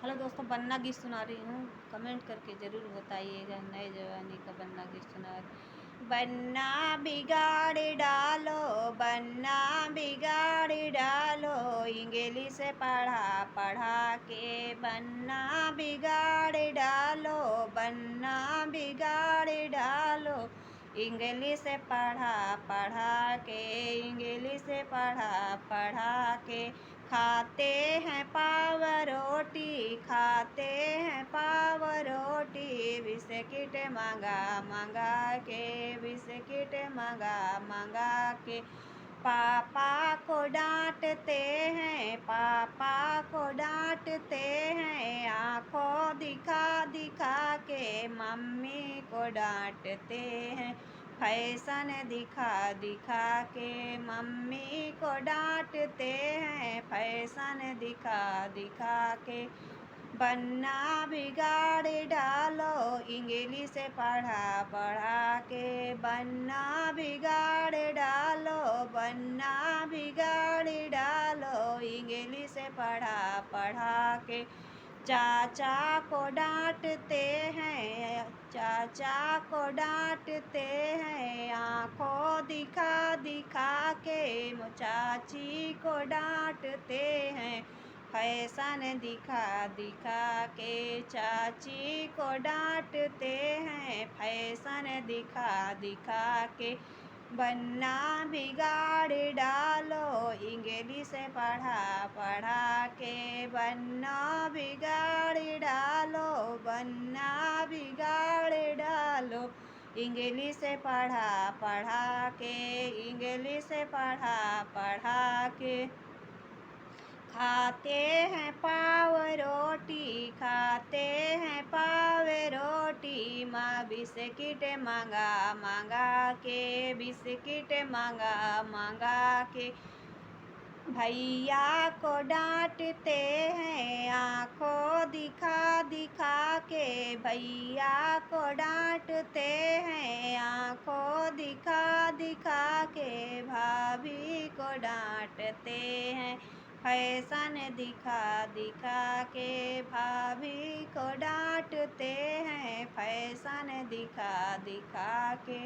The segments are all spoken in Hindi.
हेलो दोस्तों, बन्ना गीत सुना रही हूँ। कमेंट करके ज़रूर बताइएगा। नए जवानी का बन्ना गीत सुना रही। बन्ना बिगाड़ डालो, बन्ना बिगाड़ डालो, इंग्लिश पढ़ा पढ़ा के बन्ना बिगाड़ डालो, बन्ना बिगाड़ डालो, इंग्लिश पढ़ा पढ़ा के, इंग्लिश पढ़ा पढ़ा के। खाते हैं पाव रोटी, खाते हैं पाव रोटी, बिस्किट मंगा मंगा के, बिस्किट मंगा मंगा के। पापा को डांटते हैं, पापा को डांटते हैं, आंखों दिखा दिखा के मम्मी को डांटते हैं, फैशन दिखा दिखा के मम्मी को डांटते हैं, फैशन दिखा दिखा के। बन्ना बिगाड़ डालो, इंग्लिश पढ़ा पढ़ा के, बन्ना बिगाड़ डालो, बन्ना बिगाड़ डालो, इंग्लिश पढ़ा पढ़ा के। चाचा को डांटते हैं, चाचा को डांटते हैं, आंखों दिखा दिखा के चाची को डांटते हैं, फैशन दिखा दिखा के चाची को डांटते हैं, फैशन दिखा दिखा के। बन्ना बिगाड़ डालो, इंग्लिश पढ़ा पढ़ा के, बन्ना बिगाड़ डालो, बन्ना बिगाड़ डालो, इंग्लिश पढ़ा पढ़ा के, इंग्लिश पढ़ा पढ़ा के। खाते हैं पाव रोटी, खाते हैं पाव रोटी, माँ बिस्किट मंगा मंगा के, बिस्किट मंगा मंगा के। भैया को डांटते हैं, आंखों दिखा दिखा के, भैया को डांटते हैं, आंखों दिखा दिखा के। भाभी को डांटते हैं, फैशन दिखा दिखा के, भाभी को डांटते हैं, फैशन दिखा दिखा के।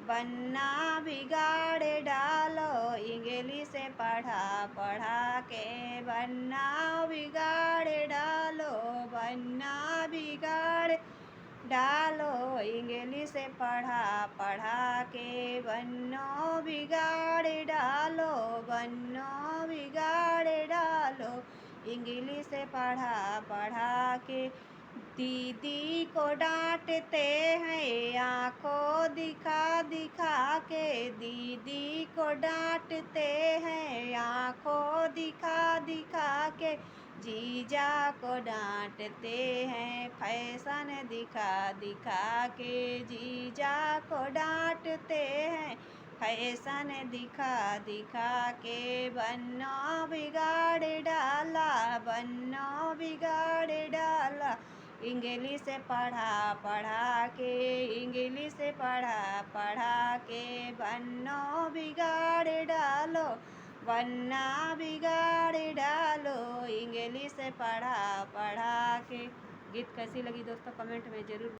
बन्ना बिगाड़ डालो, इंग्लिश पढ़ा पढ़ा के, बन्ना बिगाड़ डालो, बन्ना बिगाड़ डालो, इंग्लिश पढ़ा पढ़ा के, बन्नो बिगाड़ डालो, बन्नो बिगाड़ डालो, इंग्लिश पढ़ा पढ़ा के। दीदी को डांटते हैं, आंखों दिखा दिखा के, दीदी को डांटते हैं, आंखों दिखा दिखा के। जीजा को डांटते हैं, फैशन दिखा दिखा के, जीजा को डांटते हैं, फैशन दिखा दिखा के। बन्नो बिगाड़ डाला, बन्नो बिगाड़ डाला, इंग्लिश पढ़ा पढ़ा के, इंग्लिश पढ़ा पढ़ा के। बन्नो बिगाड़ डालो, बन्ना बिगाड़ डालो, इंग्लिश पढ़ा पढ़ा के। गीत कैसी लगी दोस्तों, कमेंट में ज़रूर